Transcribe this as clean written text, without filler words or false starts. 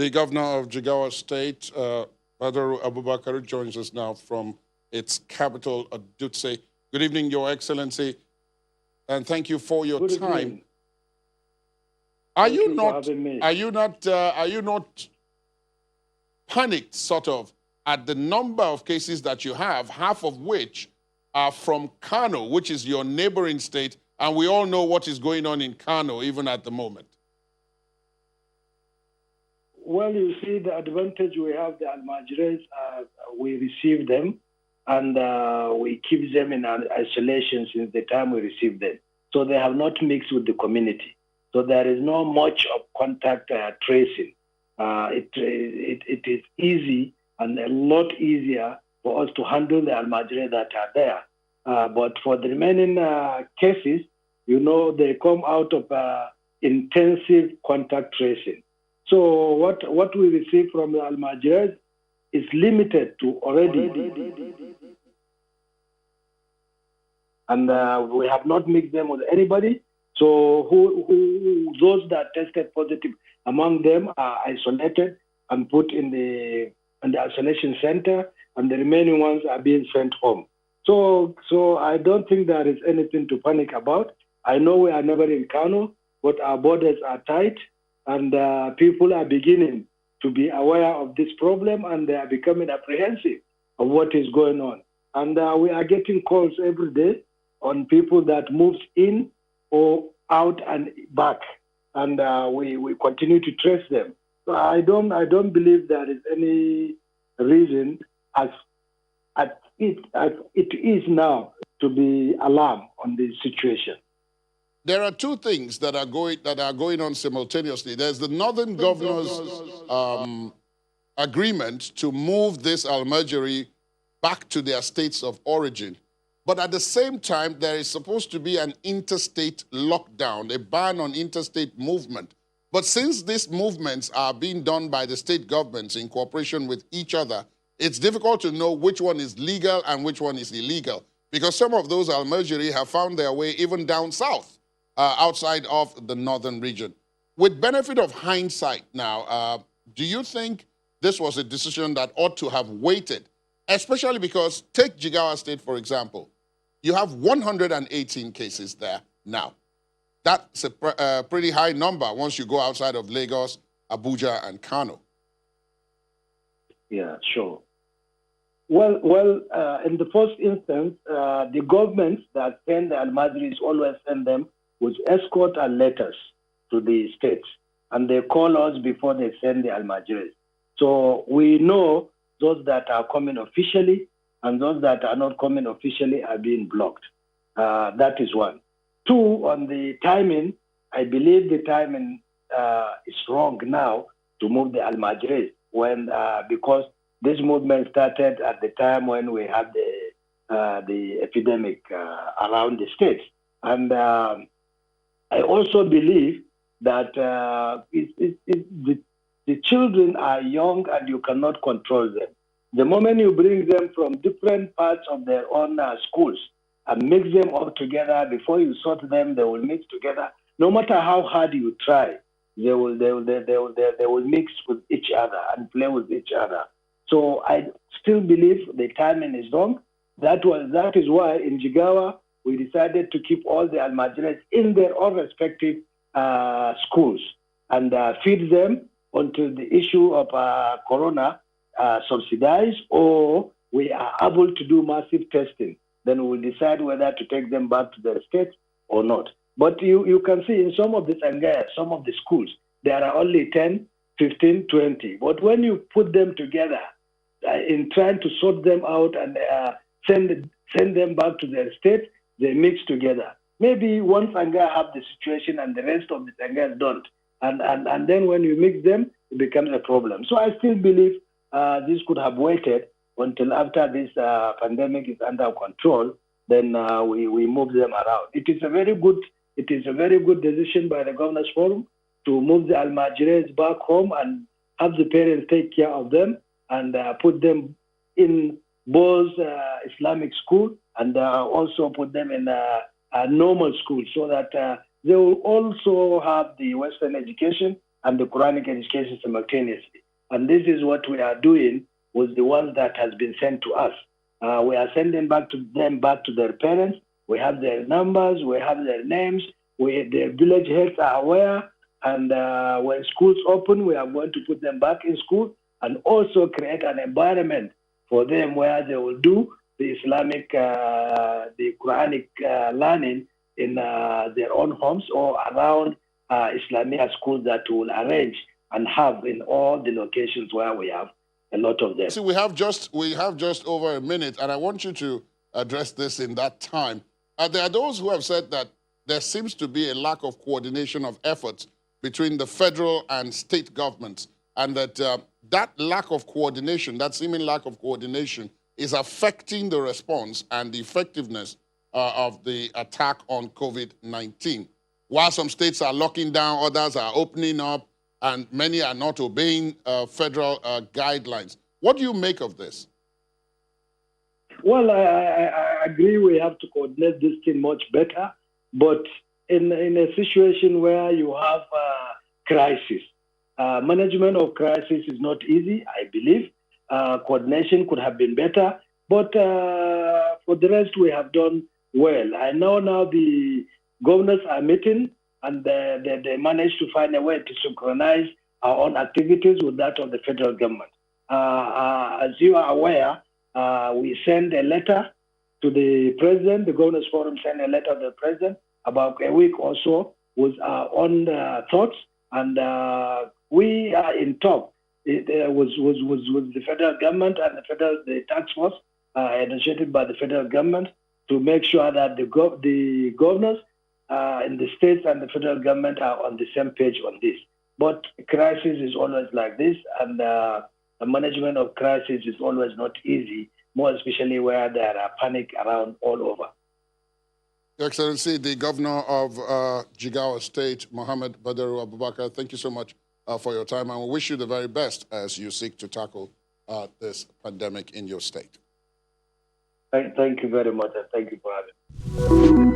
The governor of Jigawa State, Badaru Abubakar, joins us now from its capital, Dutse. Good evening, Your Excellency, and thank you for your time. Are you not panicked, sort of, at the number of cases that you have, half of which are from Kano, which is your neighboring state, and we all know what is going on in Kano even at the moment? Well, you see, the advantage we have, the Almajiris, we receive them, and we keep them in isolation since the time we receive them. So they have not mixed with the community. So there is not much of contact tracing. It is easy and a lot easier for us to handle the Almajiri that are there. But for the remaining cases, you know, they come out of intensive contact tracing. So what we receive from the Almajiris is limited to already. And we have not mixed them with anybody. So those that tested positive among them are isolated and put in the isolation center, and the remaining ones are being sent home. So I don't think there is anything to panic about. I know we are never in Kano, but our borders are tight, and people are beginning to be aware of this problem, and they are becoming apprehensive of what is going on. And we are getting calls every day on people that moves in or out and back, and we continue to trace them. So I don't believe there is any reason as it is now to be alarmed on this situation. There are two things that are going on simultaneously. There's the Northern Governor's agreement to move this Almajiri back to their states of origin. But at the same time, there is supposed to be an interstate lockdown, a ban on interstate movement. But since these movements are being done by the state governments in cooperation with each other, it's difficult to know which one is legal and which one is illegal, because some of those Almajiri have found their way even down south, outside of the northern region. With benefit of hindsight now, do you think this was a decision that ought to have waited, especially because, take Jigawa State, for example, you have 118 cases there now. That's a pretty high number once you go outside of Lagos, Abuja, and Kano. Yeah, sure. Well, in the first instance, the governments that send the Almajiris always send them with escort and letters to the states, and they call us before they send the Almajiris. So we know those that are coming officially and those that are not coming officially are being blocked. That is one. Two, on the timing, I believe the timing is wrong now to move the Almajiris because this movement started at the time when we had the epidemic around the states. And I also believe that the children are young and you cannot control them. The moment you bring them from different parts of their own schools and mix them all together, before you sort them, they will mix together. No matter how hard you try, they will mix with each other and play with each other. So I still believe the timing is wrong. That is why in Jigawa we decided to keep all the Almajiris in their own respective schools and feed them until the issue of corona subsidized or we are able to do massive testing. Then we'll decide whether to take them back to their states or not. But you can see in some of the Sangaya, some of the schools, there are only 10, 15, 20. But when you put them together in trying to sort them out and send them back to their states, they mix together. Maybe one Sangaya have the situation and the rest of the Sangayas don't. And then when you mix them, it becomes a problem. So I still believe this could have waited until after this pandemic is under control. Then we move them around. It is a very good decision by the Governors Forum to move the Almajiris back home and have the parents take care of them and put them in both Islamic school and also put them in a normal school so that they will also have the Western education and the Quranic education simultaneously. And this is what we are doing with the ones that has been sent to us. We are sending back to their parents. We have their numbers, we have their names, their village heads are aware, and when schools open, we are going to put them back in school and also create an environment for them where they will do the Islamic, the Quranic learning in their own homes or around Islamic schools that we will arrange and have in all the locations where we have a lot of them. See, we have just over a minute, and I want you to address this in that time. There are those who have said that there seems to be a lack of coordination of efforts between the federal and state governments, and that that lack of coordination, that seeming lack of coordination, is affecting the response and the effectiveness of the attack on COVID-19. While some states are locking down, others are opening up, and many are not obeying federal guidelines. What do you make of this? Well, I agree we have to coordinate this thing much better, but in a situation where you have crisis, management of crisis is not easy, I believe. Coordination could have been better, but for the rest, we have done well. I know now the governors are meeting, and they managed to find a way to synchronize our own activities with that of the federal government. As you are aware, we sent a letter to the president. The Governors Forum sent a letter to the president about a week or so with our own thoughts, and we are in talk with the federal government and the task force initiated by the federal government to make sure that the governors in the states and the federal government are on the same page on this. But crisis is always like this, and the management of crisis is always not easy, more especially where there are panic around all over. Your Excellency, the Governor of Jigawa State, Mohammed Badaru Abubakar, thank you so much for your time, and we wish you the very best as you seek to tackle this pandemic in your state. Thank you very much, and thank you for having me.